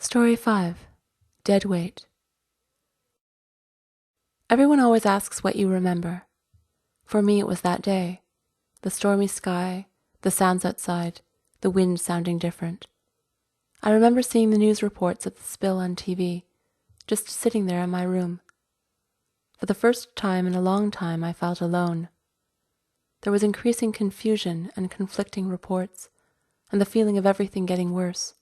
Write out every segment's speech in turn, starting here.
Story 5. Dead Weight. Everyone always asks what you remember. For me, it was that day. The stormy sky, the sounds outside, the wind sounding different. I remember seeing the news reports of the spill on TV, just sitting there in my room. For the first time in a long time, I felt alone. There was increasing confusion and conflicting reports, and the feeling of everything getting worse.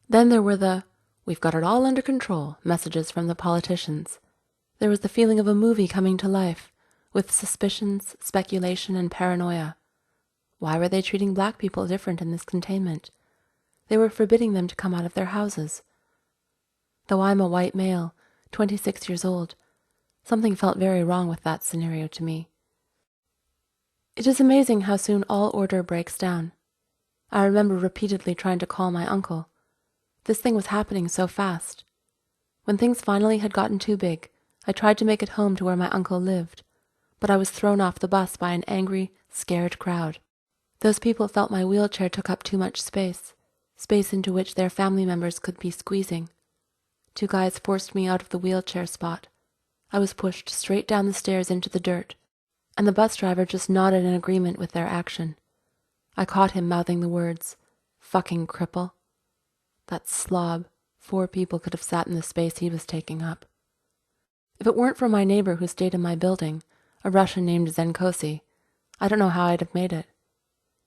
Then there were the "we've got it all under control" messages from the politicians. There was the feeling of a movie coming to life, with suspicions, speculation, and paranoia. Why were they treating black people different in this containment? They were forbidding them to come out of their houses. Though I'm a white male, 26 years old, something felt very wrong with that scenario to me. It is amazing how soon all order breaks down. I remember repeatedly trying to call my uncle. This thing was happening so fast. When things finally had gotten too big, I tried to make it home to where my uncle lived, but I was thrown off the bus by an angry, scared crowd. Those people felt my wheelchair took up too much space into which their family members could be squeezing. Two guys forced me out of the wheelchair spot. I was pushed straight down the stairs into the dirt, and the bus driver just nodded in agreement with their action. I caught him mouthing the words, "Fucking cripple." That slob, 4 people could have sat in the space he was taking up. If it weren't for my neighbor who stayed in my building, a Russian named Zenkosi, I don't know how I'd have made it.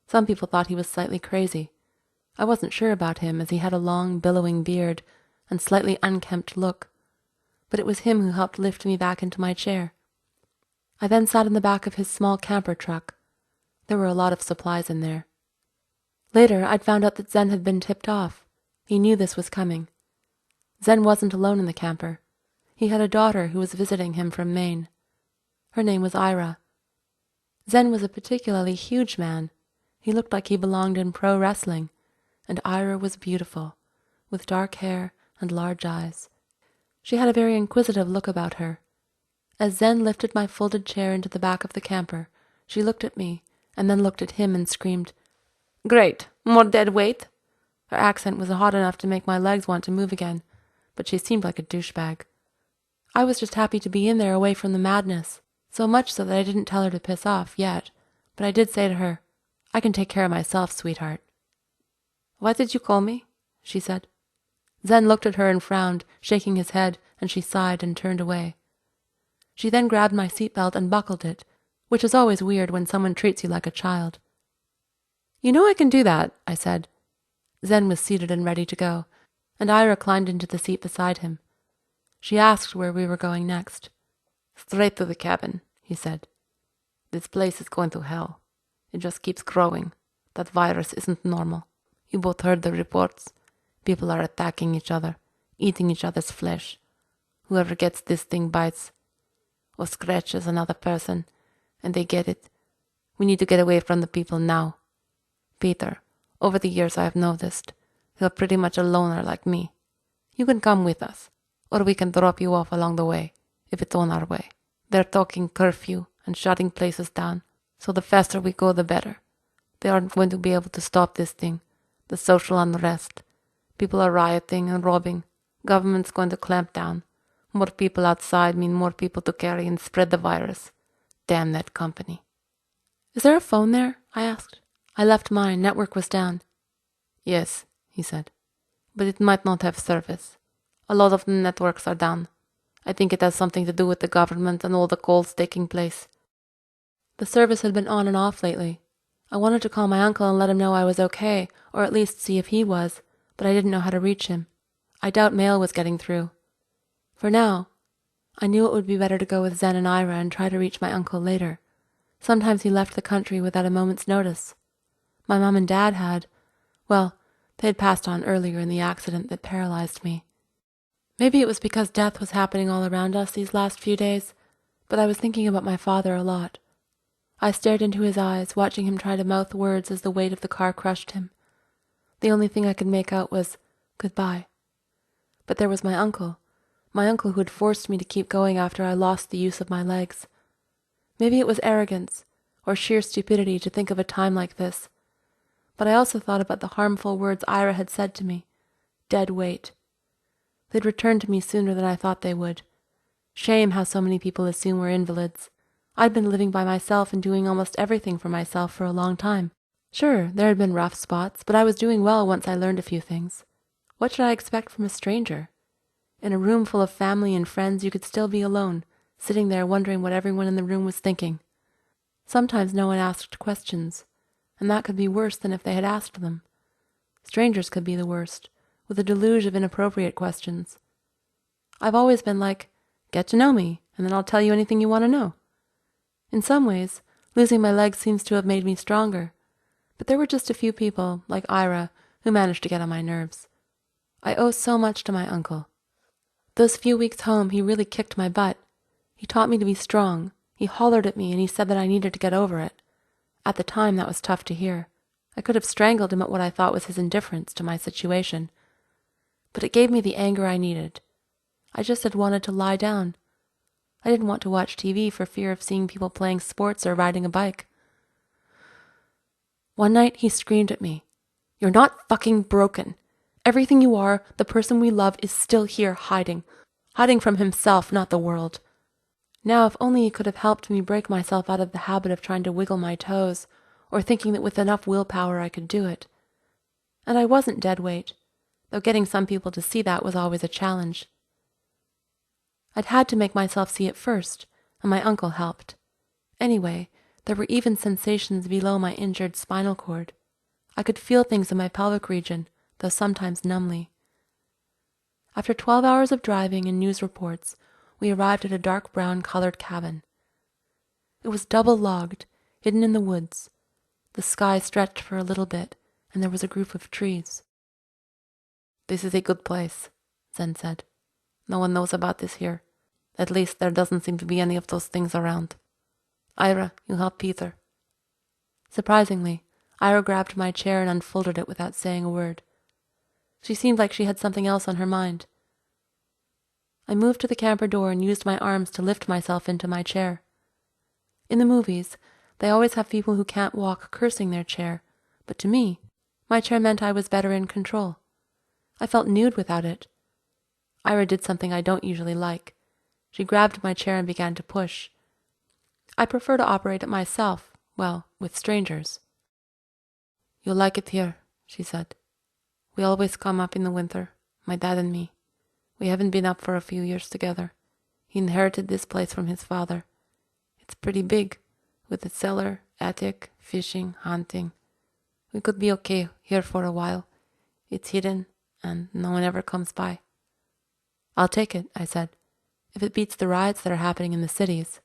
Some people thought he was slightly crazy. I wasn't sure about him, as he had a long, billowing beard and slightly unkempt look, but it was him who helped lift me back into my chair. I then sat in the back of his small camper truck. There were a lot of supplies in there. Later, I'd found out that Zen had been tipped off. He knew this was coming. Zen wasn't alone in the camper. He had a daughter who was visiting him from Maine. Her name was Ira. Zen was a particularly huge man. He looked like he belonged in pro wrestling, and Ira was beautiful, with dark hair and large eyes. She had a very inquisitive look about her. As Zen lifted my folded chair into the back of the camper, she looked at me, and then looked at him and screamed, "Great, more dead weight?" Her accent was hot enough to make my legs want to move again, but she seemed like a douchebag. I was just happy to be in there away from the madness, so much so that I didn't tell her to piss off yet, but I did say to her, "I can take care of myself, sweetheart." "What did you call me?" she said. Zen looked at her and frowned, shaking his head, and she sighed and turned away. She then grabbed my seatbelt and buckled it, which is always weird when someone treats you like a child. "You know I can do that," I said. Zen was seated and ready to go, and Ira climbed into the seat beside him. She asked where we were going next. "Straight to the cabin," he said. "This place is going to hell. It just keeps growing. That virus isn't normal. You both heard the reports. People are attacking each other, eating each other's flesh. Whoever gets this thing bites or scratches another person, and they get it. We need to get away from the people now. Peter, over the years I have noticed, you're pretty much a loner like me. You can come with us, or we can drop you off along the way, if it's on our way. They're talking curfew and shutting places down, so the faster we go, the better. They aren't going to be able to stop this thing, the social unrest. People are rioting and robbing. Government's going to clamp down. More people outside mean more people to carry and spread the virus. Damn that company." "Is there a phone there?" I asked. I left mine. Network was down. "Yes," he said, "but it might not have service. A lot of the networks are down. I think it has something to do with the government and all the calls taking place." The service had been on and off lately. I wanted to call my uncle and let him know I was okay, or at least see if he was, but I didn't know how to reach him. I doubt mail was getting through. For now, I knew it would be better to go with Zen and Ira and try to reach my uncle later. Sometimes he left the country without a moment's notice. My mom and dad had, well, they had passed on earlier in the accident that paralyzed me. Maybe it was because death was happening all around us these last few days, but I was thinking about my father a lot. I stared into his eyes, watching him try to mouth words as the weight of the car crushed him. The only thing I could make out was, "Goodbye." But there was my uncle who had forced me to keep going after I lost the use of my legs. Maybe it was arrogance, or sheer stupidity to think of a time like this. But I also thought about the harmful words Ira had said to me. Dead weight. They'd return to me sooner than I thought they would. Shame how so many people assume we're invalids. I'd been living by myself and doing almost everything for myself for a long time. Sure, there had been rough spots, but I was doing well once I learned a few things. What should I expect from a stranger? In a room full of family and friends, you could still be alone, sitting there wondering what everyone in the room was thinking. Sometimes no one asked questions, and that could be worse than if they had asked them. Strangers could be the worst, with a deluge of inappropriate questions. I've always been like, get to know me, and then I'll tell you anything you want to know. In some ways, losing my legs seems to have made me stronger, but there were just a few people, like Ira, who managed to get on my nerves. I owe so much to my uncle. Those few weeks home, he really kicked my butt. He taught me to be strong. He hollered at me, and he said that I needed to get over it. At the time, that was tough to hear. I could have strangled him at what I thought was his indifference to my situation. But it gave me the anger I needed. I just had wanted to lie down. I didn't want to watch TV for fear of seeing people playing sports or riding a bike. One night, he screamed at me, "You're not fucking broken. Everything you are, the person we love, is still here hiding from himself, not the world." Now, if only he could have helped me break myself out of the habit of trying to wiggle my toes, or thinking that with enough willpower I could do it. And I wasn't dead weight, though getting some people to see that was always a challenge. I'd had to make myself see it first, and my uncle helped. Anyway, there were even sensations below my injured spinal cord. I could feel things in my pelvic region, though sometimes numbly. After 12 hours of driving and news reports, we arrived at a dark brown-colored cabin. It was double-logged, hidden in the woods. The sky stretched for a little bit, and there was a group of trees. "This is a good place," Zen said. "No one knows about this here. At least there doesn't seem to be any of those things around. Ira, you help Peter." Surprisingly, Ira grabbed my chair and unfolded it without saying a word. She seemed like she had something else on her mind. I moved to the camper door and used my arms to lift myself into my chair. In the movies, they always have people who can't walk cursing their chair, but to me, my chair meant I was better in control. I felt nude without it. Ira did something I don't usually like. She grabbed my chair and began to push. I prefer to operate it myself, well, with strangers. "You'll like it here," she said. "We always come up in the winter, my dad and me. We haven't been up for a few years together. He inherited this place from his father. It's pretty big, with a cellar, attic, fishing, hunting. We could be okay here for a while. It's hidden, and no one ever comes by." "I'll take it," I said, "if it beats the riots that are happening in the cities."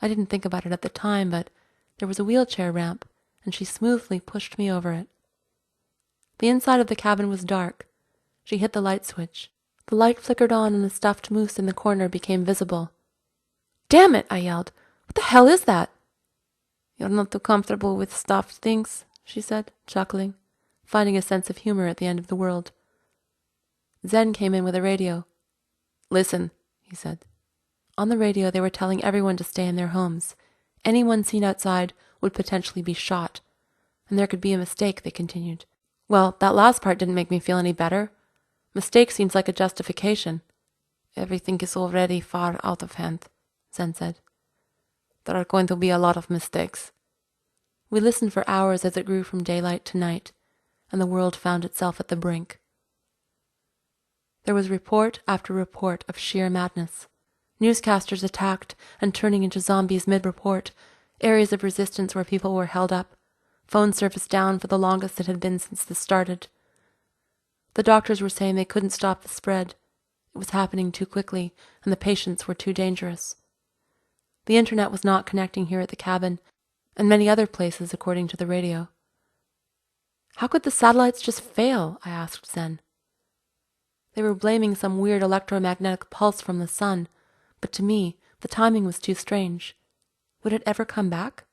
I didn't think about it at the time, but there was a wheelchair ramp, and she smoothly pushed me over it. The inside of the cabin was dark. She hit the light switch. The light flickered on and the stuffed moose in the corner became visible. "Damn it!" I yelled. "What the hell is that?" "You're not too comfortable with stuffed things," she said, chuckling, finding a sense of humor at the end of the world. Zen came in with a radio. "Listen," he said. On the radio, they were telling everyone to stay in their homes. Anyone seen outside would potentially be shot. And there could be a mistake, they continued. Well, that last part didn't make me feel any better. Mistake seems like a justification. "Everything is already far out of hand," Zen said. "There are going to be a lot of mistakes." We listened for hours as it grew from daylight to night, and the world found itself at the brink. There was report after report of sheer madness. Newscasters attacked and turning into zombies mid-report, areas of resistance where people were held up, phone service down for the longest it had been since this started. The doctors were saying they couldn't stop the spread. It was happening too quickly, and the patients were too dangerous. The internet was not connecting here at the cabin, and many other places, according to the radio. "How could the satellites just fail?" I asked Zen. They were blaming some weird electromagnetic pulse from the sun, but to me, the timing was too strange. Would it ever come back?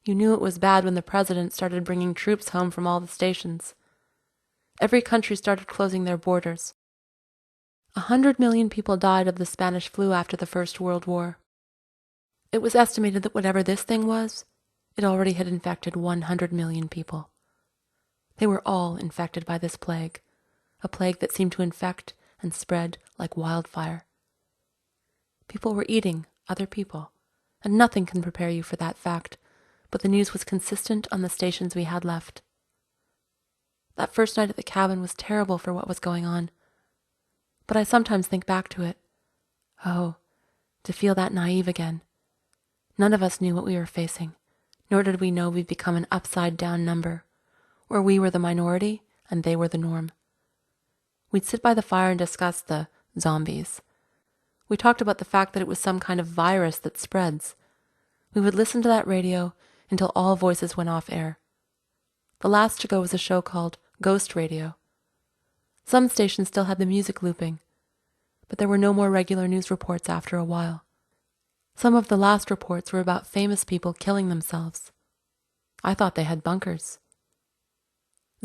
You knew it was bad when the president started bringing troops home from all the stations. Every country started closing their borders. 100 million people died of the Spanish flu after the First World War. It was estimated that whatever this thing was, it already had infected 100 million people. They were all infected by this plague, a plague that seemed to infect and spread like wildfire. People were eating other people, and nothing can prepare you for that fact, but the news was consistent on the stations we had left. That first night at the cabin was terrible for what was going on, but I sometimes think back to it. Oh, to feel that naive again. None of us knew what we were facing, nor did we know we'd become an upside-down number, where we were the minority and they were the norm. We'd sit by the fire and discuss the zombies. We talked about the fact that it was some kind of virus that spreads. We would listen to that radio until all voices went off air. The last to go was a show called Ghost Radio. Some stations still had the music looping, but there were no more regular news reports after a while. Some of the last reports were about famous people killing themselves. I thought they had bunkers.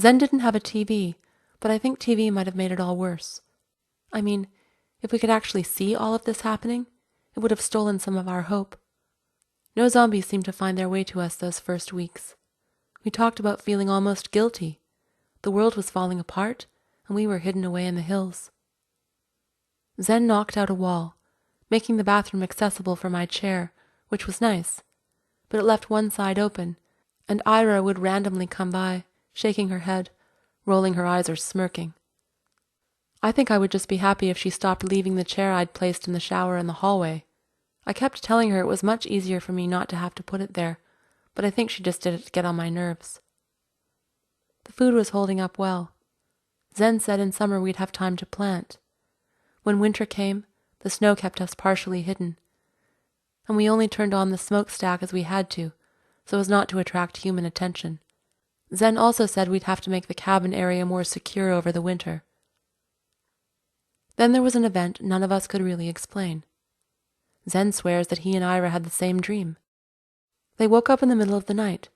Zen didn't have a TV, but I think TV might have made it all worse. I mean, if we could actually see all of this happening, it would have stolen some of our hope. No zombies seemed to find their way to us those first weeks. We talked about feeling almost guilty. The world was falling apart, and we were hidden away in the hills. Zen knocked out a wall, making the bathroom accessible for my chair, which was nice, but it left one side open, and Ira would randomly come by, shaking her head, rolling her eyes or smirking. I think I would just be happy if she stopped leaving the chair I'd placed in the shower in the hallway. I kept telling her it was much easier for me not to have to put it there, but I think she just did it to get on my nerves. The food was holding up well. Zen said in summer we'd have time to plant. When winter came, the snow kept us partially hidden, and we only turned on the smokestack as we had to, so as not to attract human attention. Zen also said we'd have to make the cabin area more secure over the winter. Then there was an event none of us could really explain. Zen swears that he and Ira had the same dream. They woke up in the middle of the night.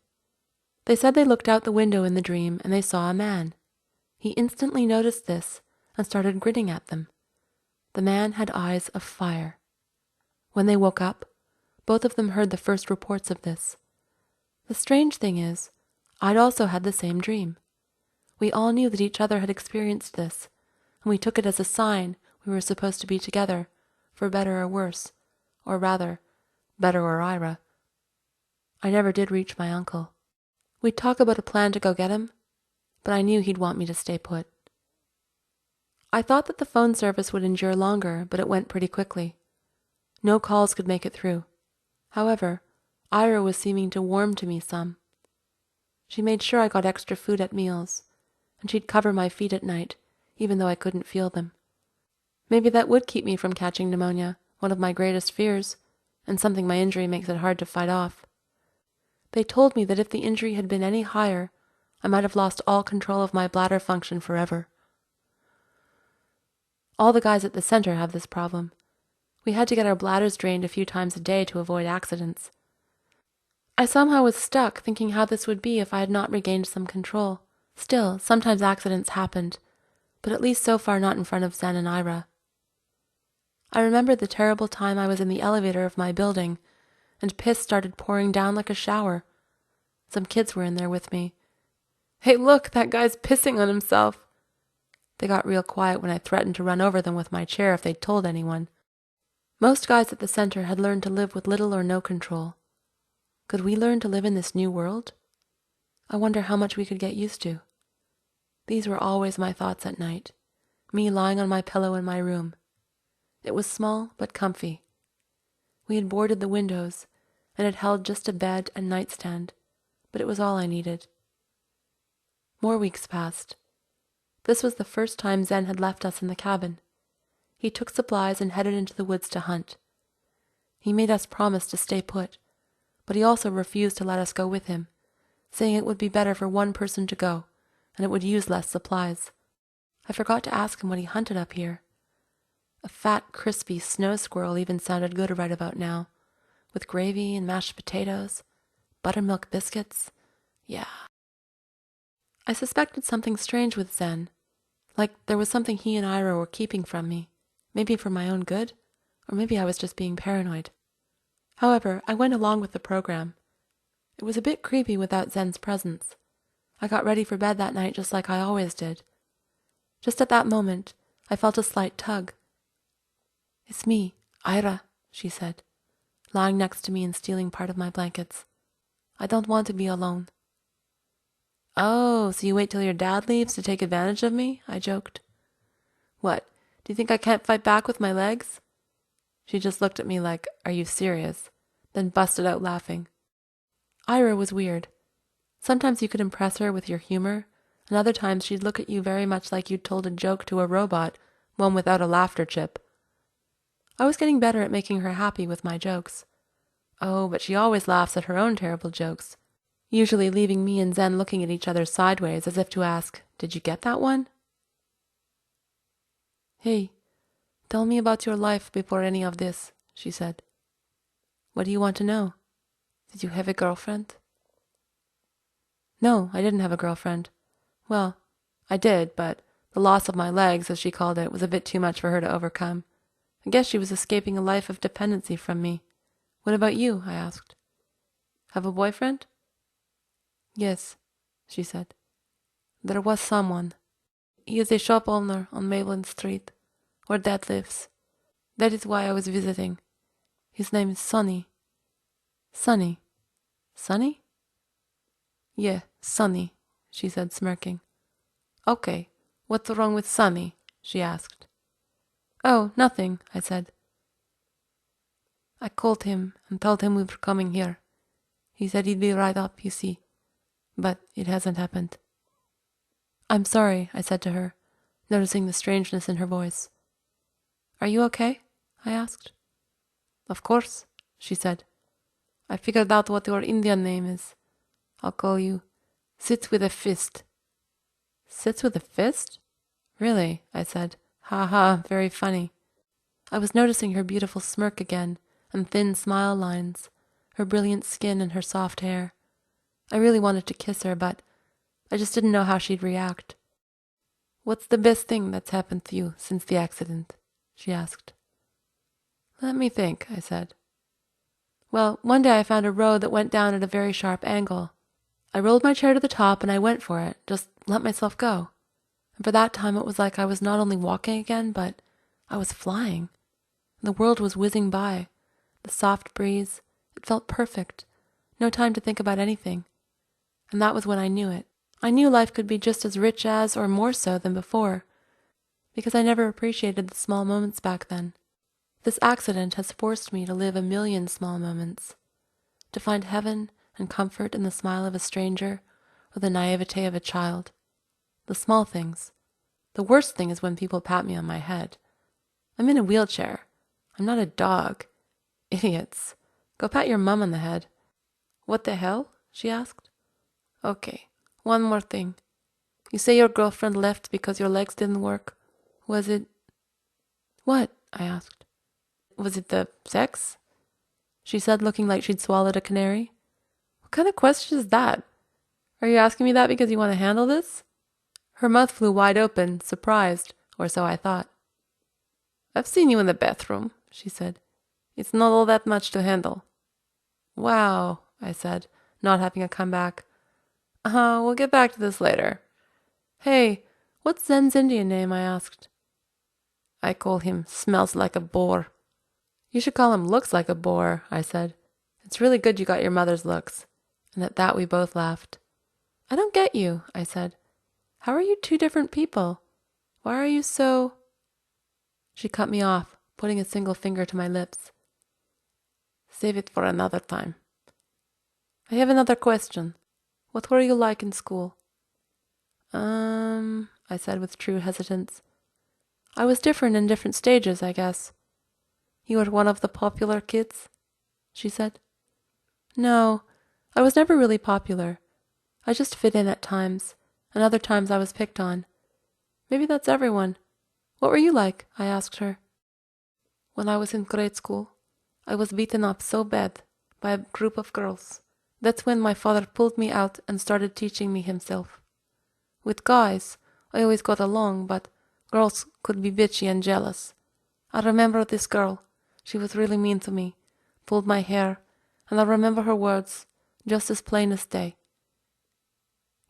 They said they looked out the window in the dream and they saw a man. He instantly noticed this and started grinning at them. The man had eyes of fire. When they woke up, both of them heard the first reports of this. The strange thing is, I'd also had the same dream. We all knew that each other had experienced this, and we took it as a sign we were supposed to be together, for better or worse, or rather, better or Ira. I never did reach my uncle. We'd talk about a plan to go get him, but I knew he'd want me to stay put. I thought that the phone service would endure longer, but it went pretty quickly. No calls could make it through. However, Ira was seeming to warm to me some. She made sure I got extra food at meals, and she'd cover my feet at night, even though I couldn't feel them. Maybe that would keep me from catching pneumonia, one of my greatest fears, and something my injury makes it hard to fight off. They told me that if the injury had been any higher, I might have lost all control of my bladder function forever. All the guys at the center have this problem. We had to get our bladders drained a few times a day to avoid accidents. I somehow was stuck thinking how this would be if I had not regained some control. Still, sometimes accidents happened, but at least so far not in front of Zen and Ira. I remembered the terrible time I was in the elevator of my building, and piss started pouring down like a shower. Some kids were in there with me. "Hey, look, that guy's pissing on himself." They got real quiet when I threatened to run over them with my chair if they'd told anyone. Most guys at the center had learned to live with little or no control. Could we learn to live in this new world? I wonder how much we could get used to. These were always my thoughts at night, me lying on my pillow in my room. It was small but comfy. We had boarded the windows, and it held just a bed and nightstand, but it was all I needed. More weeks passed. This was the first time Zen had left us in the cabin. He took supplies and headed into the woods to hunt. He made us promise to stay put, but he also refused to let us go with him, saying it would be better for one person to go, and it would use less supplies. I forgot to ask him what he hunted up here. A fat, crispy snow squirrel even sounded good right about now, with gravy and mashed potatoes, buttermilk biscuits. Yeah. I suspected something strange with Zen, like there was something he and Ira were keeping from me, maybe for my own good, or maybe I was just being paranoid. However, I went along with the program. It was a bit creepy without Zen's presence. I got ready for bed that night just like I always did. Just at that moment, I felt a slight tug. "It's me, Ira," she said, lying next to me and stealing part of my blankets. "I don't want to be alone." "Oh, so you wait till your dad leaves to take advantage of me?" I joked. "What, do you think I can't fight back with my legs?" She just looked at me like, "Are you serious?" Then busted out laughing. Ira was weird. Sometimes you could impress her with your humor, and other times she'd look at you very much like you'd told a joke to a robot, one without a laughter chip. I was getting better at making her happy with my jokes. Oh, but she always laughs at her own terrible jokes, usually leaving me and Zen looking at each other sideways as if to ask, "Did you get that one?" "Hey, tell me about your life before any of this," she said. "What do you want to know? Did you have a girlfriend?" No, I didn't have a girlfriend. Well, I did, but the loss of my legs, as she called it, was a bit too much for her to overcome. I guess she was escaping a life of dependency from me. "What about you?" I asked. "Have a boyfriend?" "Yes," she said. "There was someone. He is a shop owner on Maitland Street, where Dad lives. That is why I was visiting. His name is Sonny." "Sonny? Sonny?" "Yeah, Sonny," she said, smirking. "Okay, what's wrong with Sonny?" she asked. "Oh, nothing," I said. "I called him and told him we were coming here. He said he'd be right up, you see. But it hasn't happened." "I'm sorry," I said to her, noticing the strangeness in her voice. "Are you okay?" I asked. "Of course," she said. "I figured out what your Indian name is. I'll call you Sit with a Fist." "Sits with a fist? Really?" I said. "Ha ha, very funny." I was noticing her beautiful smirk again, and thin smile lines, her brilliant skin and her soft hair. I really wanted to kiss her, but I just didn't know how she'd react. "What's the best thing that's happened to you since the accident?" she asked. "Let me think," I said. "Well, one day I found a road that went down at a very sharp angle. I rolled my chair to the top and I went for it, just let myself go. And for that time it was like I was not only walking again, but I was flying. The world was whizzing by. The soft breeze, it felt perfect. No time to think about anything. And that was when I knew it. I knew life could be just as rich as, or more so than before, because I never appreciated the small moments back then. This accident has forced me to live a million small moments, to find heaven and comfort in the smile of a stranger or the naivete of a child. The small things. The worst thing is when people pat me on my head. I'm in a wheelchair. I'm not a dog. Idiots. Go pat your mum on the head. "What the hell?" she asked. "Okay, one more thing. You say your girlfriend left because your legs didn't work. Was it—" "What?" I asked. "Was it the sex?" she said, looking like she'd swallowed a canary. "What kind of question is that? Are you asking me that because you want to handle this?" Her mouth flew wide open, surprised, or so I thought. "I've seen you in the bathroom," she said. "It's not all that much to handle." "Wow," I said, not having a comeback. We'll get back to this later." "Hey, what's Zen's Indian name?" I asked. "I call him Smells Like a Boar." "You should call him Looks Like a Boar," I said. "It's really good you got your mother's looks." And at that we both laughed. "I don't get you," I said. "How are you two different people? Why are you so—" She cut me off, putting a single finger to my lips. "Save it for another time. I have another question. What were you like in school?" I said with true hesitance. "I was different in different stages, I guess." "You were one of the popular kids?" she said. "No, I was never really popular. I just fit in at times, and other times I was picked on. Maybe that's everyone. What were you like?" I asked her. "When I was in grade school, I was beaten up so bad by a group of girls. That's when my father pulled me out and started teaching me himself. With guys, I always got along, but girls could be bitchy and jealous. I remember this girl. She was really mean to me, pulled my hair, and I remember her words, just as plain as day.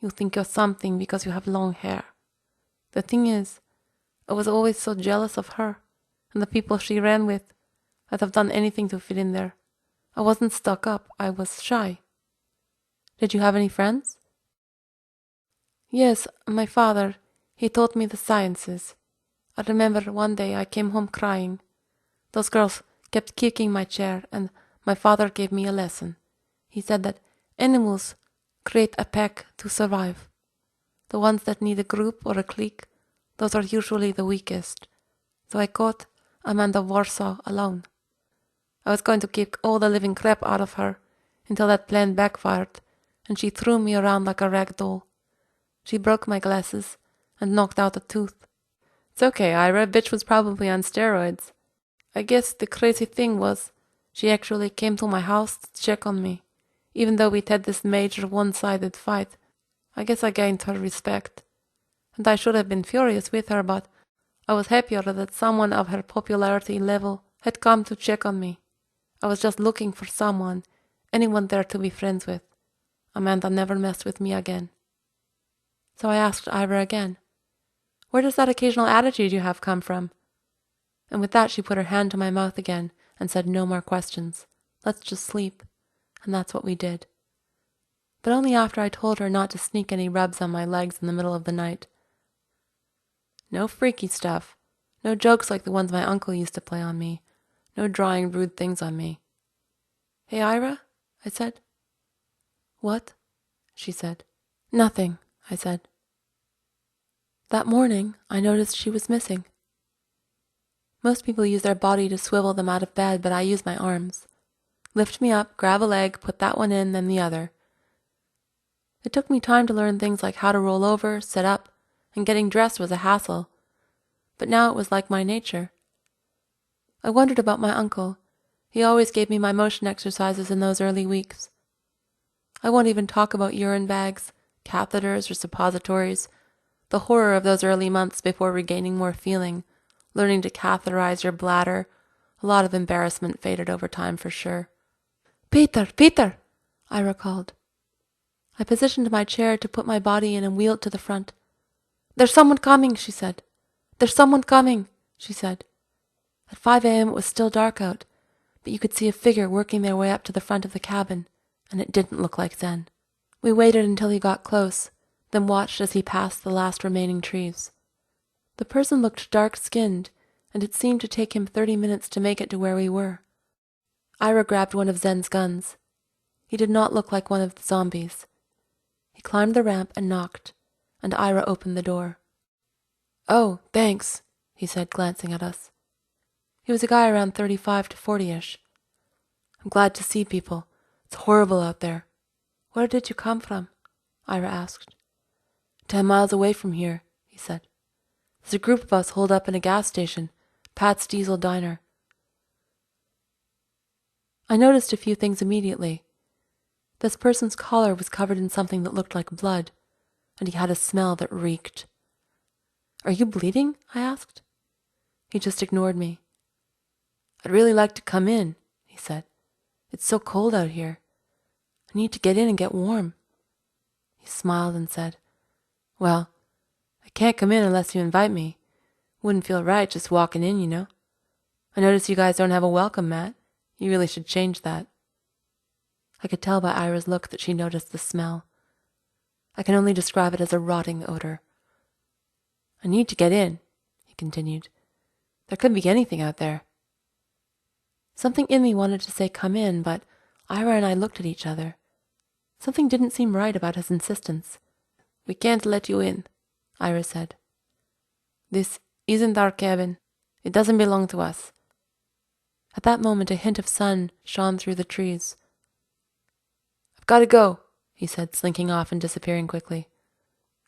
'You think you're something because you have long hair. The thing is, I was always so jealous of her and the people she ran with. I'd have done anything to fit in there. I wasn't stuck up, I was shy. Did you have any friends? Yes, my father. He taught me the sciences. I remember one day I came home crying. Those girls kept kicking my chair, and my father gave me a lesson. He said that animals create a pack to survive. The ones that need a group or a clique, those are usually the weakest. So I caught Amanda Warsaw alone. I was going to kick all the living crap out of her until that plan backfired, and she threw me around like a rag doll. She broke my glasses and knocked out a tooth. It's okay, Ira. Bitch was probably on steroids. I guess the crazy thing was, she actually came to my house to check on me. Even though we'd had this major one-sided fight, I guess I gained her respect. And I should have been furious with her, but I was happier that someone of her popularity level had come to check on me. I was just looking for someone, anyone there to be friends with. Amanda never messed with me again. So I asked Ira again, "Where does that occasional attitude you have come from?" And with that she put her hand to my mouth again and said no more questions. Let's just sleep. And that's what we did. But only after I told her not to sneak any rubs on my legs in the middle of the night. No freaky stuff. No jokes like the ones my uncle used to play on me. No drawing rude things on me. "Hey, Ira," I said. "What?" she said. "Nothing," I said. That morning, I noticed she was missing. Most people use their body to swivel them out of bed, but I use my arms. Lift me up, grab a leg, put that one in, then the other. It took me time to learn things like how to roll over, sit up, and getting dressed was a hassle. But now it was like my nature. I wondered about my uncle. He always gave me my motion exercises in those early weeks. I won't even talk about urine bags, catheters, or suppositories. The horror of those early months before regaining more feeling, learning to catheterize your bladder. A lot of embarrassment faded over time for sure. "Peter, Peter!" Ira called. I positioned my chair to put my body in and wheeled to the front. "There's someone coming," she said. "There's someone coming," she said. At 5 a.m. it was still dark out, but you could see a figure working their way up to the front of the cabin, and it didn't look like Zen. We waited until he got close, then watched as he passed the last remaining trees. The person looked dark-skinned, and it seemed to take him 30 minutes to make it to where we were. Ira grabbed one of Zen's guns. He did not look like one of the zombies. He climbed the ramp and knocked, and Ira opened the door. "Oh, thanks," he said, glancing at us. He was a guy around 35 to 40-ish. "I'm glad to see people. It's horrible out there." "Where did you come from?" Ira asked. 10 miles away from here," he said. "There's a group of us holed up in a gas station, Pat's Diesel Diner." I noticed a few things immediately. This person's collar was covered in something that looked like blood, and he had a smell that reeked. "Are you bleeding?" I asked. He just ignored me. "I'd really like to come in," he said. "It's so cold out here. I need to get in and get warm." He smiled and said, "Well, I can't come in unless you invite me. Wouldn't feel right just walking in, you know. I notice you guys don't have a welcome mat. You really should change that." I could tell by Ira's look that she noticed the smell. I can only describe it as a rotting odor. "I need to get in," he continued. "There could be anything out there." Something in me wanted to say come in, but Ira and I looked at each other. Something didn't seem right about his insistence. "We can't let you in," Ira said. "This isn't our cabin. It doesn't belong to us." At that moment, a hint of sun shone through the trees. "I've got to go," he said, slinking off and disappearing quickly.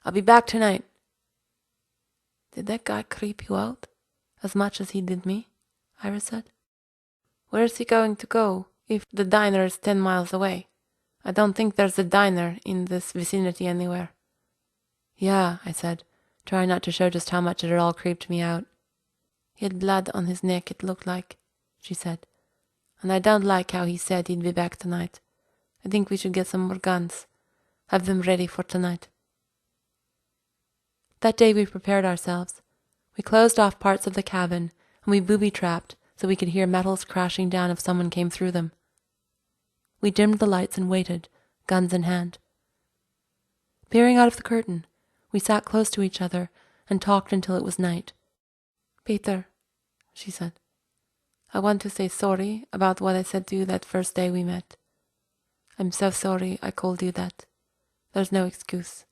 "I'll be back tonight." "Did that guy creep you out as much as he did me?" Ira said. "Where's he going to go if the diner is 10 miles away? I don't think there's a diner in this vicinity anywhere." "Yeah," I said, trying not to show just how much it had all creeped me out. "He had blood on his neck, it looked like," she said. "And I don't like how he said he'd be back tonight. I think we should get some more guns. Have them ready for tonight." That day we prepared ourselves. We closed off parts of the cabin, and we booby-trapped so we could hear metals crashing down if someone came through them. We dimmed the lights and waited, guns in hand. Peering out of the curtain, we sat close to each other and talked until it was night. "Peter," she said, "I want to say sorry about what I said to you that first day we met. I'm so sorry I called you that. There's no excuse.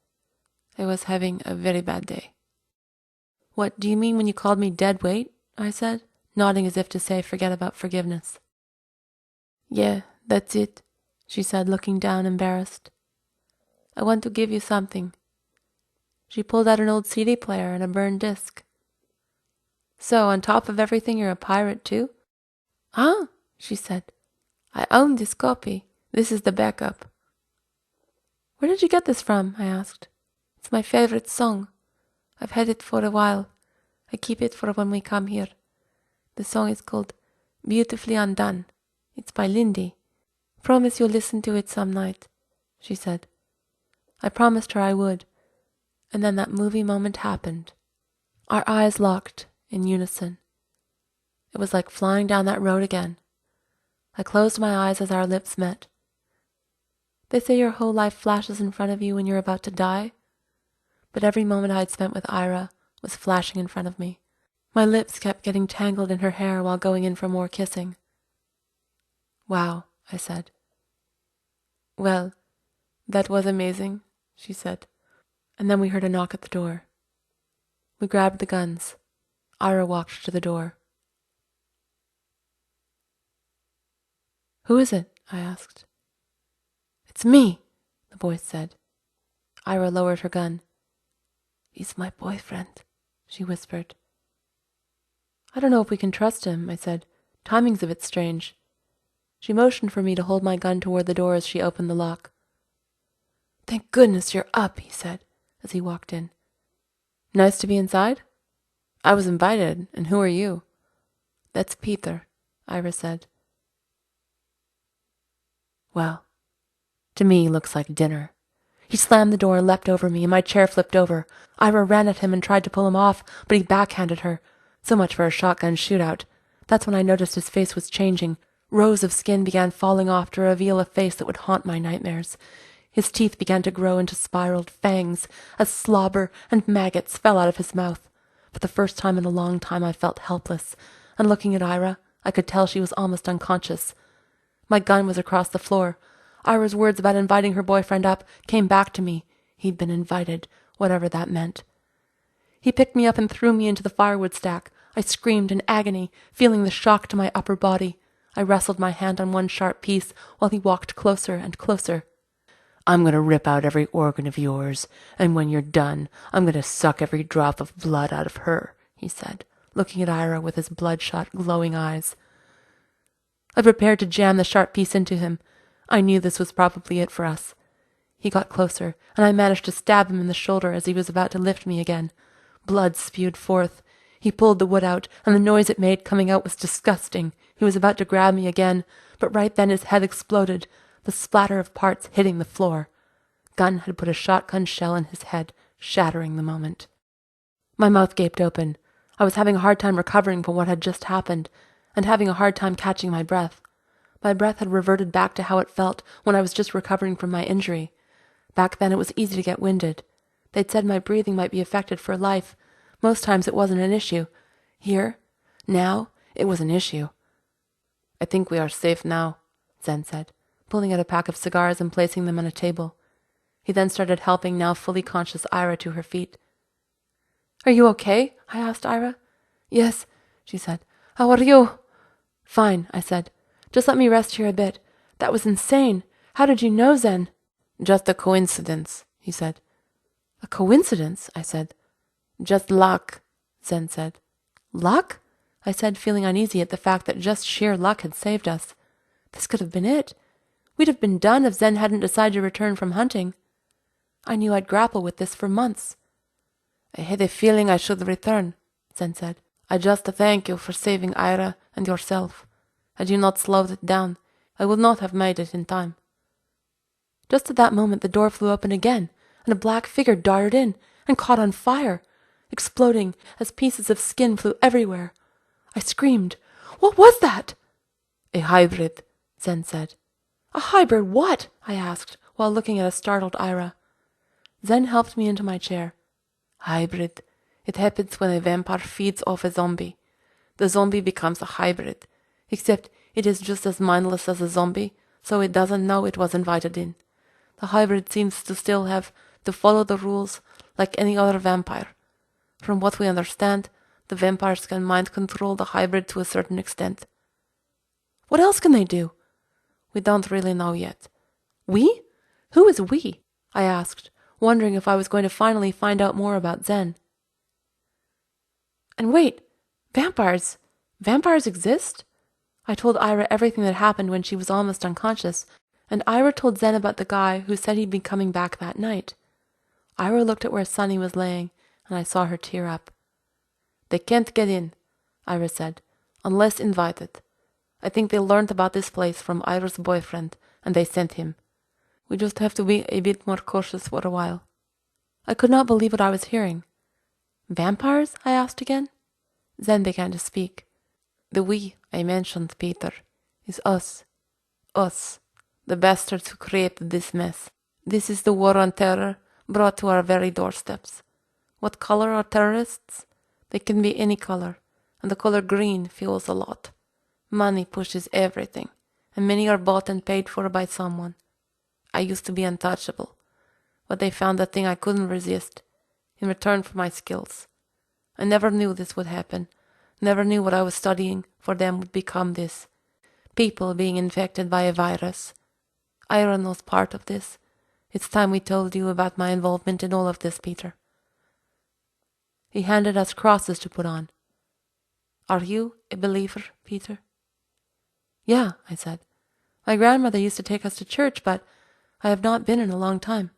I was having a very bad day." "What do you mean when you called me dead weight?" I said, nodding as if to say forget about forgiveness. "Yeah, that's it," she said, looking down embarrassed. "I want to give you something." She pulled out an old CD player and a burned disc. "So, on top of everything, you're a pirate too?" "Ah," she said. "I own this copy. This is the backup." "Where did you get this from?" I asked. "It's my favorite song. I've had it for a while. I keep it for when we come here. The song is called Beautifully Undone. It's by Lindy. Promise you'll listen to it some night," she said. I promised her I would, and then that movie moment happened. Our eyes locked in unison. It was like flying down that road again. I closed my eyes as our lips met. They say your whole life flashes in front of you when you're about to die, but every moment I'd spent with Ira was flashing in front of me. My lips kept getting tangled in her hair while going in for more kissing. "Wow," I said. "Well, that was amazing," she said. And then we heard a knock at the door. We grabbed the guns. Ira walked to the door. "Who is it?" I asked. "It's me," the voice said. Ira lowered her gun. "He's my boyfriend," she whispered. "I don't know if we can trust him," I said. "Timing's a bit strange." She motioned for me to hold my gun toward the door as she opened the lock. "Thank goodness you're up," he said as he walked in. "Nice to be inside?" "I was invited, and who are you?" "That's Peter," Ira said. "Well, to me looks like dinner." He slammed the door and leapt over me, and my chair flipped over. Ira ran at him and tried to pull him off, but he backhanded her. So much for a shotgun shootout. That's when I noticed his face was changing. Rows of skin began falling off to reveal a face that would haunt my nightmares. His teeth began to grow into spiraled fangs as slobber and maggots fell out of his mouth. For the first time in a long time I felt helpless, and looking at Ira, I could tell she was almost unconscious. My gun was across the floor. Ira's words about inviting her boyfriend up came back to me. He'd been invited, whatever that meant. He picked me up and threw me into the firewood stack. I screamed in agony, feeling the shock to my upper body. I wrestled my hand on one sharp piece while he walked closer and closer. "I'm going to rip out every organ of yours, and when you're done, I'm going to suck every drop of blood out of her," he said, looking at Ira with his bloodshot, glowing eyes. I prepared to jam the sharp piece into him. I knew this was probably it for us. He got closer, and I managed to stab him in the shoulder as he was about to lift me again. Blood spewed forth. He pulled the wood out, and the noise it made coming out was disgusting. He was about to grab me again, but right then his head exploded, the splatter of parts hitting the floor. Gunn had put a shotgun shell in his head, shattering the moment. My mouth gaped open. I was having a hard time recovering from what had just happened, and having a hard time catching my breath. My breath had reverted back to how it felt when I was just recovering from my injury. Back then it was easy to get winded. They'd said my breathing might be affected for life. Most times it wasn't an issue. Here, now, it was an issue. "I think we are safe now," Zen said, pulling out a pack of cigars and placing them on a table. He then started helping now fully conscious Ira to her feet. "Are you okay?" I asked Ira. "Yes," she said. "How are you?" "Fine," I said. "Just let me rest here a bit. That was insane. How did you know, Zen?" "Just a coincidence," he said. "A coincidence?" I said. "Just luck," Zen said. "Luck?" I said, feeling uneasy at the fact that just sheer luck had saved us. This could have been it. We'd have been done if Zen hadn't decided to return from hunting. I knew I'd grapple with this for months. "I had a feeling I should return," Zen said. "I just thank you for saving Ira and yourself. Had you not slowed it down, I would not have made it in time." Just at that moment the door flew open again, and a black figure darted in and caught on fire. exploding as pieces of skin flew everywhere. I screamed. "What was that?" "A hybrid," Zen said. "A hybrid what?" I asked, while looking at a startled Ira. Zen helped me into my chair. "Hybrid. It happens when a vampire feeds off a zombie. The zombie becomes a hybrid, except it is just as mindless as a zombie, so it doesn't know it was invited in. The hybrid seems to still have to follow the rules like any other vampire. From what we understand, the vampires can mind control the hybrid to a certain extent." "What else can they do?" "We don't really know yet." "We? Who is we?" I asked, wondering if I was going to finally find out more about Zen. "And wait, vampires? Vampires exist?" I told Ira everything that happened when she was almost unconscious, and Ira told Zen about the guy who said he'd be coming back that night. Ira looked at where Sunny was laying, and I saw her tear up. "They can't get in," Ira said, "unless invited. I think they learned about this place from Ira's boyfriend, and they sent him. We just have to be a bit more cautious for a while." I could not believe what I was hearing. "Vampires?" I asked again. Zen began to speak. "The we I mentioned, Peter, is us. Us, the bastards who created this mess. This is the war on terror brought to our very doorsteps. What color are terrorists? They can be any color, and the color green fuels a lot. Money pushes everything, and many are bought and paid for by someone. I used to be untouchable, but they found a thing I couldn't resist, in return for my skills. I never knew this would happen, never knew what I was studying for them would become this. People being infected by a virus. Ira knows part of this. It's time we told you about my involvement in all of this, Peter." He handed us crosses to put on. "Are you a believer, Peter?" "Yeah," I said. "My grandmother used to take us to church, but I have not been in a long time."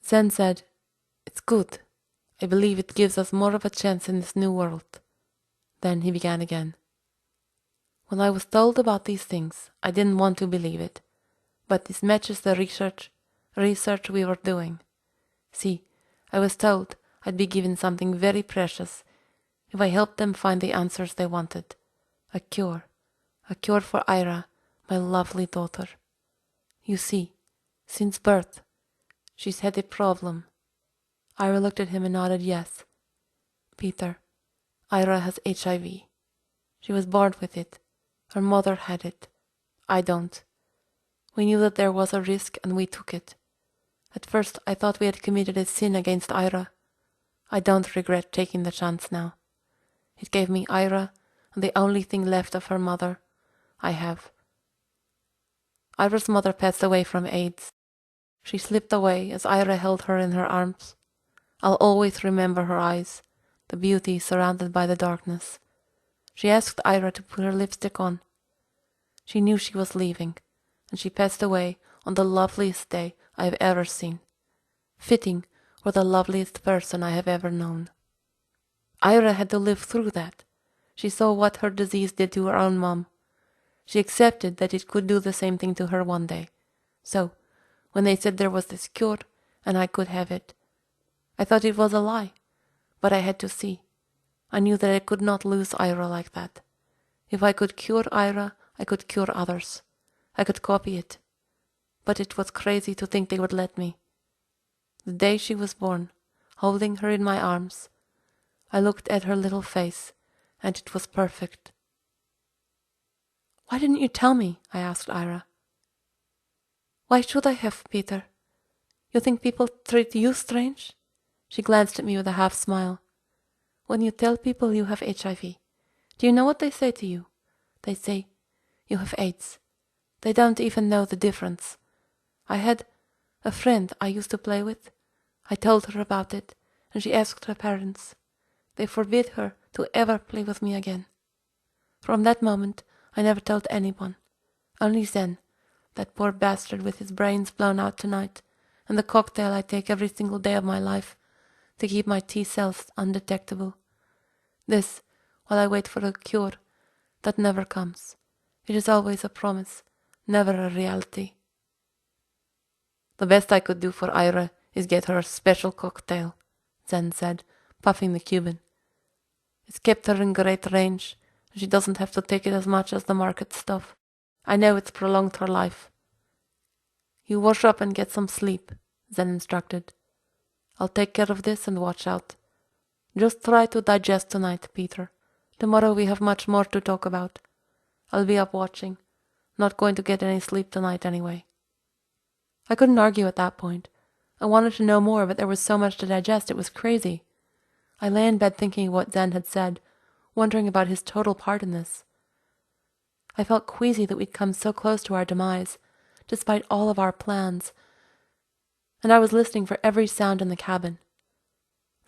Zen said, "It's good. I believe it gives us more of a chance in this new world." Then he began again. "When I was told about these things, I didn't want to believe it. But this matches the research we were doing. See, I was told I'd be given something very precious if I helped them find the answers they wanted. A cure for Ira, my lovely daughter. You see, since birth, she's had a problem." Ira looked at him and nodded yes. "Peter, Ira has HIV. She was born with it. Her mother had it. I don't. We knew that there was a risk and we took it. At first I thought we had committed a sin against Ira. I don't regret taking the chance now. It gave me Ira and the only thing left of her mother I have. Ira's mother passed away from AIDS. She slipped away as Ira held her in her arms. I'll always remember her eyes, the beauty surrounded by the darkness. She asked Ira to put her lipstick on. She knew she was leaving, and she passed away on the loveliest day I have ever seen. Fitting for the loveliest person I have ever known. Ira had to live through that. She saw what her disease did to her own mom. She accepted that it could do the same thing to her one day. So, when they said there was this cure, and I could have it, I thought it was a lie, but I had to see. I knew that I could not lose Ira like that. If I could cure Ira, I could cure others. I could copy it. But it was crazy to think they would let me. The day she was born, holding her in my arms, I looked at her little face, and it was perfect. "Why didn't you tell me?" I asked Ira. "Why should I have, Peter? You think people treat you strange?" She glanced at me with a half smile. "When you tell people you have HIV, do you know what they say to you? They say, 'You have AIDS.' They don't even know the difference. I had a friend I used to play with. I told her about it, and she asked her parents. They forbid her to ever play with me again. From that moment, I never told anyone. Only Zen, that poor bastard with his brains blown out tonight, and the cocktail I take every single day of my life to keep my T-cells undetectable. This, while I wait for a cure that never comes. It is always a promise, never a reality." "The best I could do for Ira is get her a special cocktail," Zen said, puffing the Cuban. It's kept her in great range, and she doesn't have to take it as much as the market stuff. I know it's prolonged her life. You wash up and get some sleep, Zen instructed. I'll take care of this and watch out. Just try to digest tonight, Peter. Tomorrow we have much more to talk about. I'll be up watching. Not going to get any sleep tonight anyway. I couldn't argue at that point. I wanted to know more, but there was so much to digest it was crazy. I lay in bed thinking of what Zen had said, wondering about his total part in this. I felt queasy that we'd come so close to our demise, despite all of our plans, and I was listening for every sound in the cabin.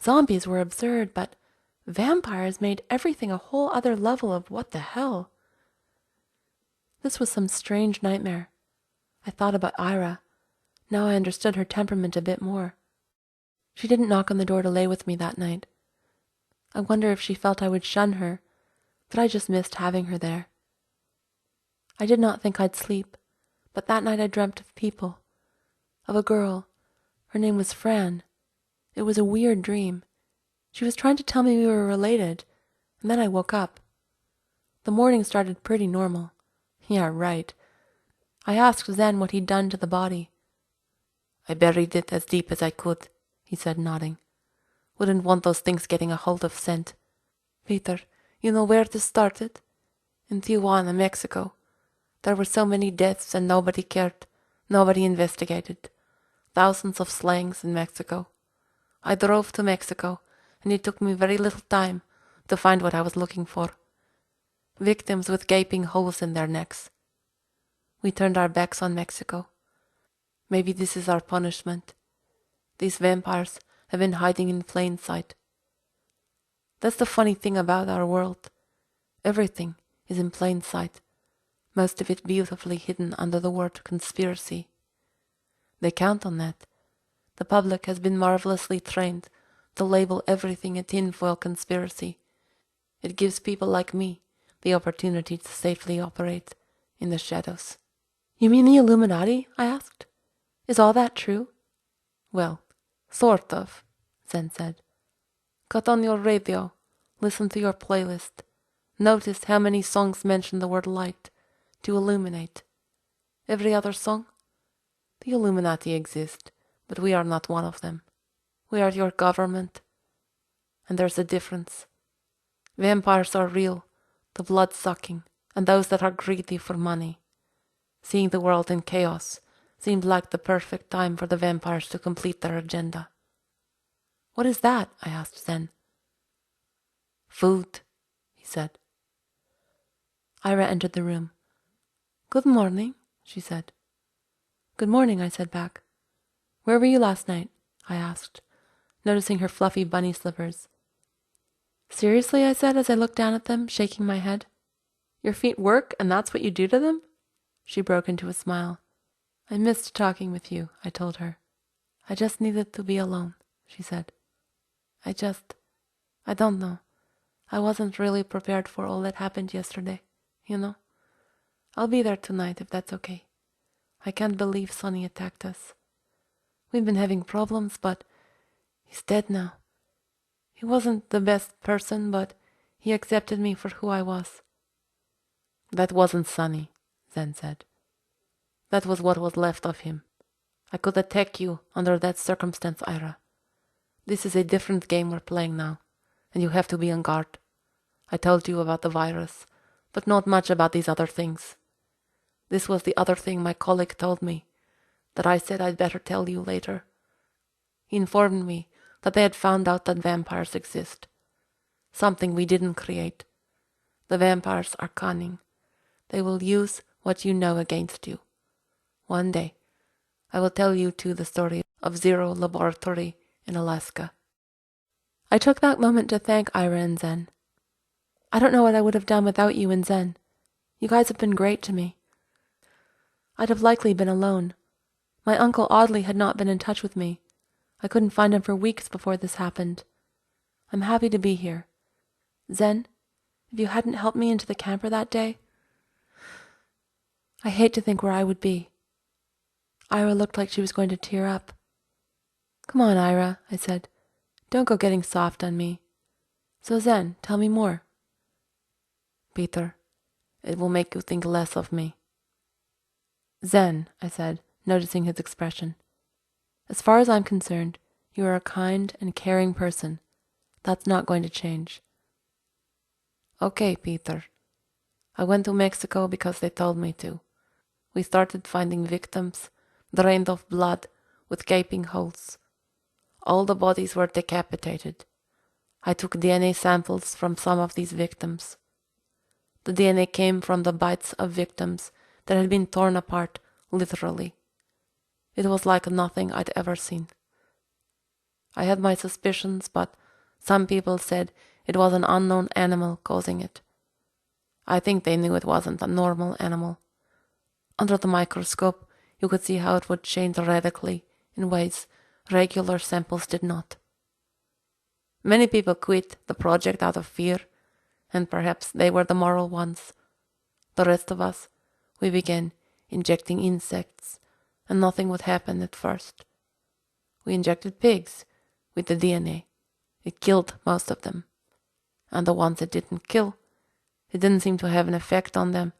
Zombies were absurd, but vampires made everything a whole other level of what the hell. This was some strange nightmare. I thought about Ira. Now I understood her temperament a bit more. She didn't knock on the door to lay with me that night. I wonder if she felt I would shun her, that I just missed having her there. I did not think I'd sleep, but that night I dreamt of people, of a girl. Her name was Fran. It was a weird dream. She was trying to tell me we were related, and then I woke up. The morning started pretty normal. Yeah, right. I asked Zen what he'd done to the body. I buried it as deep as I could, he said, nodding. Wouldn't want those things getting a hold of scent. Peter, you know where this started? In Tijuana, Mexico. There were so many deaths and nobody cared. Nobody investigated. Thousands of slayings in Mexico. I drove to Mexico, and it took me very little time to find what I was looking for. Victims with gaping holes in their necks. We turned our backs on Mexico. Maybe this is our punishment. These vampires have been hiding in plain sight. That's the funny thing about our world. Everything is in plain sight, most of it beautifully hidden under the word conspiracy. They count on that. The public has been marvelously trained to label everything a tinfoil conspiracy. It gives people like me the opportunity to safely operate in the shadows. You mean the Illuminati? I asked. Is all that true? Well, sort of, Zen said. Cut on your radio, listen to your playlist. Notice how many songs mention the word light, to illuminate. Every other song? The Illuminati exist, but we are not one of them. We are your government. And there's a difference. Vampires are real, the blood-sucking, and those that are greedy for money. Seeing the world in chaos seemed like the perfect time for the vampires to complete their agenda. What is that? I asked Zen. Food, he said. Ira entered the room. Good morning, she said. Good morning, I said back. Where were you last night? I asked, noticing her fluffy bunny slippers. Seriously, I said as I looked down at them, shaking my head. Your feet work and that's what you do to them? She broke into a smile. I missed talking with you, I told her. I just needed to be alone, she said. I don't know. I wasn't really prepared for all that happened yesterday, you know? I'll be there tonight if that's okay. I can't believe Sonny attacked us. We've been having problems, but he's dead now. He wasn't the best person, but he accepted me for who I was. That wasn't Sonny, Zen said. That was what was left of him. I could attack you under that circumstance, Ira. This is a different game we're playing now, and you have to be on guard. I told you about the virus, but not much about these other things. This was the other thing my colleague told me, that I said I'd better tell you later. He informed me that they had found out that vampires exist. Something we didn't create. The vampires are cunning. They will use what you know against you. One day, I will tell you too the story of Zero Laboratory in Alaska. I took that moment to thank Ira and Zen. I don't know what I would have done without you and Zen. You guys have been great to me. I'd have likely been alone. My uncle Audley had not been in touch with me. I couldn't find him for weeks before this happened. I'm happy to be here. Zen, if you hadn't helped me into the camper that day, I hate to think where I would be. Ira looked like she was going to tear up. Come on, Ira, I said. Don't go getting soft on me. So Zen, tell me more. Peter, it will make you think less of me. Zen, I said, noticing his expression. As far as I'm concerned, you are a kind and caring person. That's not going to change. Okay, Peter. I went to Mexico because they told me to. We started finding victims, drained of blood, with gaping holes. All the bodies were decapitated. I took DNA samples from some of these victims. The DNA came from the bites of victims that had been torn apart, literally. It was like nothing I'd ever seen. I had my suspicions, but some people said it was an unknown animal causing it. I think they knew it wasn't a normal animal. Under the microscope, you could see how it would change radically in ways regular samples did not. Many people quit the project out of fear, and perhaps they were the moral ones. The rest of us, we began injecting insects, and nothing would happen at first. We injected pigs with the DNA. It killed most of them. And the ones it didn't kill, it didn't seem to have an effect on them,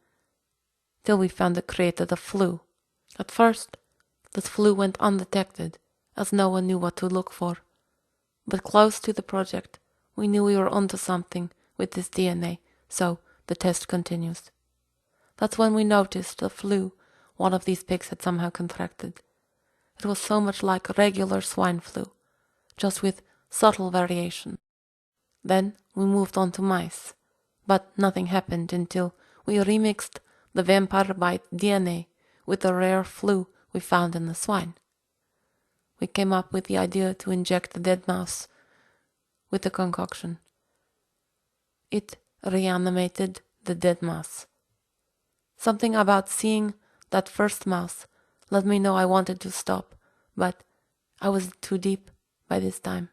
till we found it created a flu. At first, this flu went undetected, as no one knew what to look for. But close to the project, we knew we were onto something with this DNA, so the test continues. That's when we noticed the flu one of these pigs had somehow contracted. It was so much like regular swine flu, just with subtle variation. Then we moved on to mice, but nothing happened until we remixed the vampire bite DNA with the rare flu we found in the swine. We came up with the idea to inject the dead mouse with the concoction. It reanimated the dead mouse. Something about seeing that first mouse let me know I wanted to stop, but I was too deep by this time.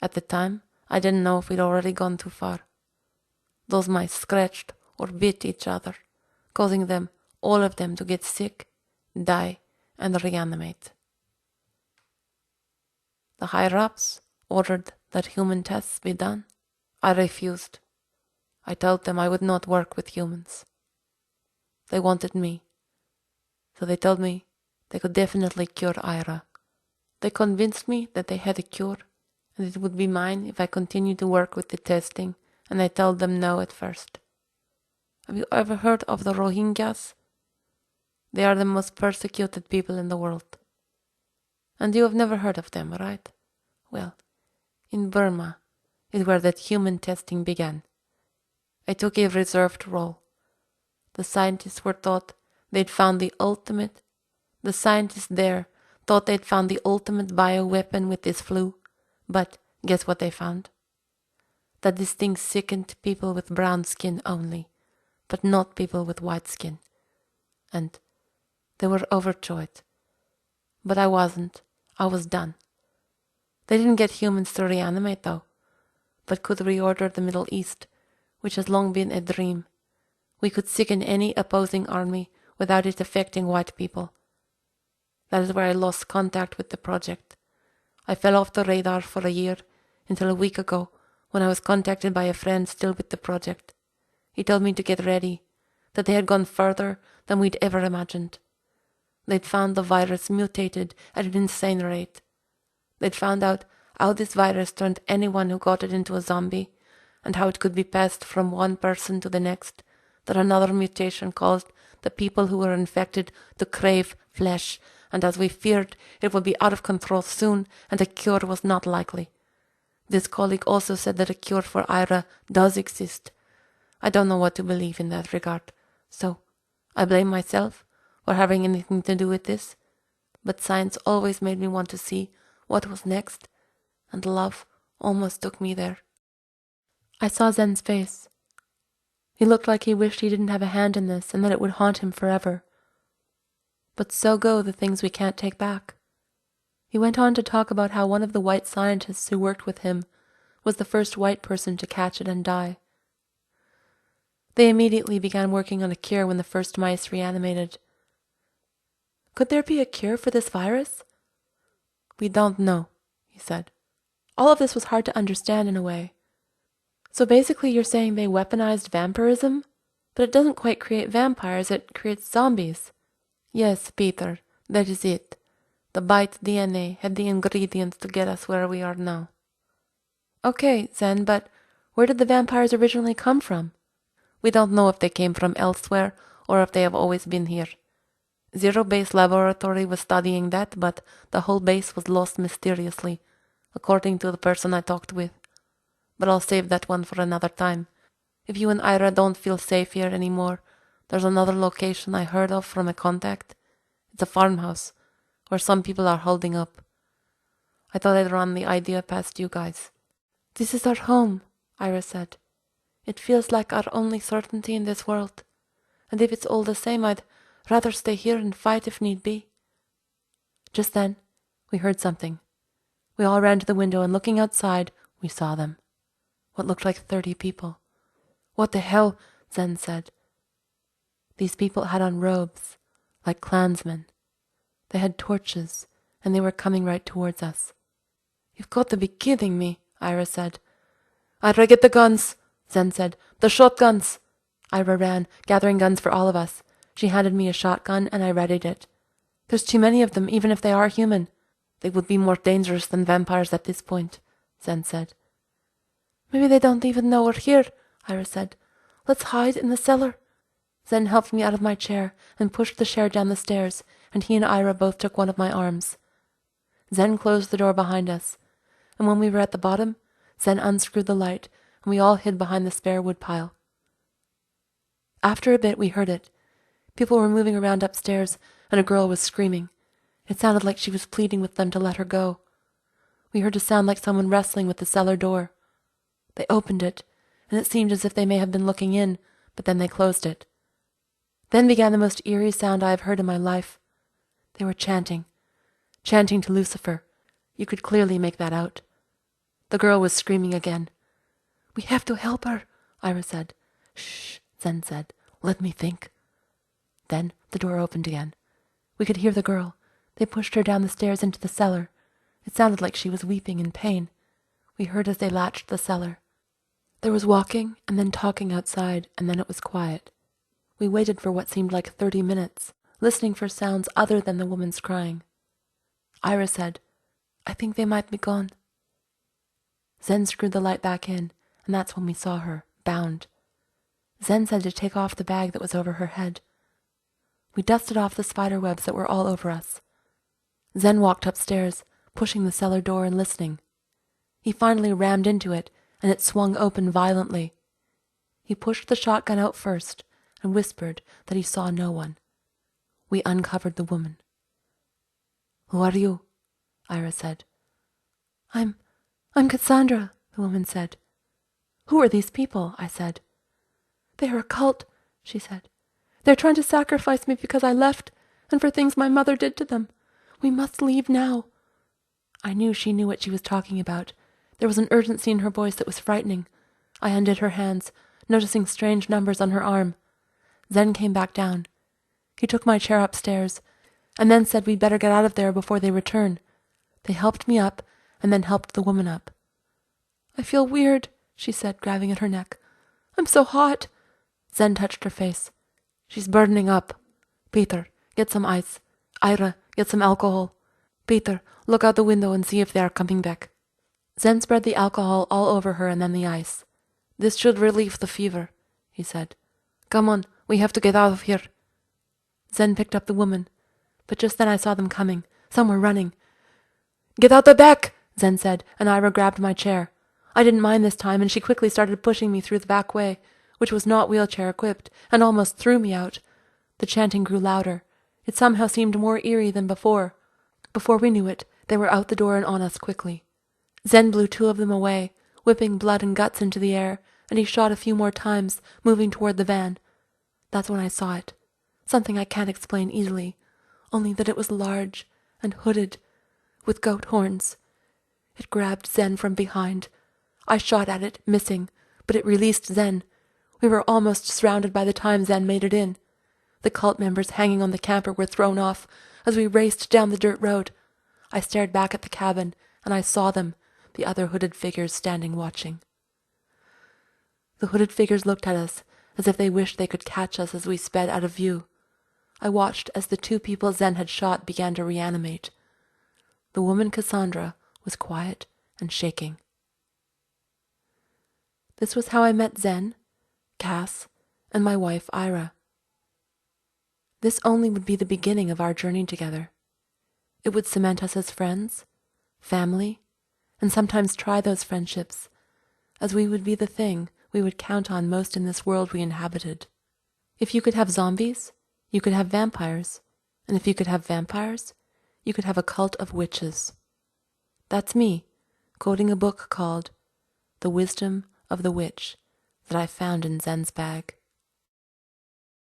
At the time, I didn't know if we'd already gone too far. Those mice scratched or bit each other, causing them, all of them, to get sick, die, and reanimate. The higher-ups ordered that human tests be done. I refused. I told them I would not work with humans. They wanted me, so they told me they could definitely cure Ira. They convinced me that they had a cure, and it would be mine if I continued to work with the testing, and I told them no at first. Have you ever heard of the Rohingyas? They are the most persecuted people in the world. And you have never heard of them, right? Well, in Burma is where that human testing began. I took a reserved role. The scientists were taught they'd found the ultimate. The scientists there thought they'd found the ultimate bioweapon with this flu, but guess what they found? That this thing sickened people with brown skin only, but not people with white skin. And they were overjoyed. But I wasn't. I was done. They didn't get humans to reanimate, though, but could reorder the Middle East, which has long been a dream. We could sicken any opposing army without it affecting white people. That is where I lost contact with the project. I fell off the radar for a year, until a week ago, when I was contacted by a friend still with the project. He told me to get ready, that they had gone further than we'd ever imagined. They'd found the virus mutated at an insane rate. They'd found out how this virus turned anyone who got it into a zombie, and how it could be passed from one person to the next, that another mutation caused the people who were infected to crave flesh, and as we feared, it would be out of control soon, and a cure was not likely. This colleague also said that a cure for Ira does exist. I don't know what to believe in that regard, so I blame myself for having anything to do with this, but science always made me want to see what was next, and love almost took me there. I saw Zen's face. He looked like he wished he didn't have a hand in this and that it would haunt him forever. But so go the things we can't take back. He went on to talk about how one of the white scientists who worked with him was the first white person to catch it and die. They immediately began working on a cure when the first mice reanimated. Could there be a cure for this virus? We don't know, he said. All of this was hard to understand in a way. So basically you're saying they weaponized vampirism? But it doesn't quite create vampires, it creates zombies. Yes, Peter, that is it. The Bite DNA had the ingredients to get us where we are now. Okay, Zen, but where did the vampires originally come from? We don't know if they came from elsewhere or if they have always been here. Zero Base Laboratory was studying that, but the whole base was lost mysteriously, according to the person I talked with. But I'll save that one for another time. If you and Ira don't feel safe here anymore, there's another location I heard of from a contact. It's a farmhouse, where some people are holding up. I thought I'd run the idea past you guys. This is our home, Ira said. It feels like our only certainty in this world. And if it's all the same, I'd rather stay here and fight if need be. Just then, we heard something. We all ran to the window, and looking outside, we saw them. What looked like 30 people. What the hell? Zen said. These people had on robes, like clansmen. They had torches, and they were coming right towards us. You've got to be kidding me, Ira said. Ira, get the guns, Zen said. The shotguns. Ira ran, gathering guns for all of us. She handed me a shotgun, and I readied it. There's too many of them, even if they are human. They would be more dangerous than vampires at this point, Zen said. Maybe they don't even know we're here, Ira said. Let's hide in the cellar. Zen helped me out of my chair and pushed the chair down the stairs, and he and Ira both took one of my arms. Zen closed the door behind us, and when we were at the bottom, Zen unscrewed the light, and we all hid behind the spare wood pile. After a bit, we heard it. People were moving around upstairs, and a girl was screaming. It sounded like she was pleading with them to let her go. We heard a sound like someone wrestling with the cellar door. They opened it, and it seemed as if they may have been looking in, but then they closed it. Then began the most eerie sound I have heard in my life. They were chanting to Lucifer. You could clearly make that out. The girl was screaming again. We have to help her, Ira said. Shh, Zen said. Let me think. Then the door opened again. We could hear the girl. They pushed her down the stairs into the cellar. It sounded like she was weeping in pain. We heard as they latched the cellar. There was walking and then talking outside, and then it was quiet. We waited for what seemed like 30 minutes, listening for sounds other than the woman's crying. Ira said, I think they might be gone. Zen screwed the light back in, and that's when we saw her, bound. Zen said to take off the bag that was over her head. We dusted off the spider webs that were all over us. Zen walked upstairs, pushing the cellar door and listening. He finally rammed into it, and it swung open violently. He pushed the shotgun out first and whispered that he saw no one. We uncovered the woman. Who are you? Ira said. I'm Cassandra, the woman said. Who are these people? I said. They are a cult, she said. They're trying to sacrifice me because I left, and for things my mother did to them. We must leave now. I knew she knew what she was talking about. There was an urgency in her voice that was frightening. I undid her hands, noticing strange numbers on her arm. Zen came back down. He took my chair upstairs, and then said we'd better get out of there before they return. They helped me up, and then helped the woman up. I feel weird, she said, grabbing at her neck. I'm so hot. Zen touched her face. She's burning up. Peter, get some ice. Ira, get some alcohol. Peter, look out the window and see if they are coming back. Zen spread the alcohol all over her and then the ice. This should relieve the fever, he said. Come on, we have to get out of here. Zen picked up the woman, but just then I saw them coming. Some were running. Get out the back, Zen said, and Ira grabbed my chair. I didn't mind this time, and she quickly started pushing me through the back way, which was not wheelchair-equipped, and almost threw me out. The chanting grew louder. It somehow seemed more eerie than before. Before we knew it, they were out the door and on us quickly. Zen blew 2 of them away, whipping blood and guts into the air, and he shot a few more times, moving toward the van. That's when I saw it. Something I can't explain easily, only that it was large and hooded, with goat horns. It grabbed Zen from behind. I shot at it, missing, but it released Zen. We were almost surrounded by the time Zen made it in. The cult members hanging on the camper were thrown off as we raced down the dirt road. I stared back at the cabin, and I saw them, the other hooded figures standing watching. The hooded figures looked at us as if they wished they could catch us as we sped out of view. I watched as the 2 people Zen had shot began to reanimate. The woman Cassandra was quiet and shaking. This was how I met Zen, Cass, and my wife Ira. This only would be the beginning of our journey together. It would cement us as friends, family, and sometimes try those friendships, as we would be the thing we would count on most in this world we inhabited. If you could have zombies, you could have vampires, and if you could have vampires, you could have a cult of witches. That's me, quoting a book called The Wisdom of the Witch that I found in Zen's bag.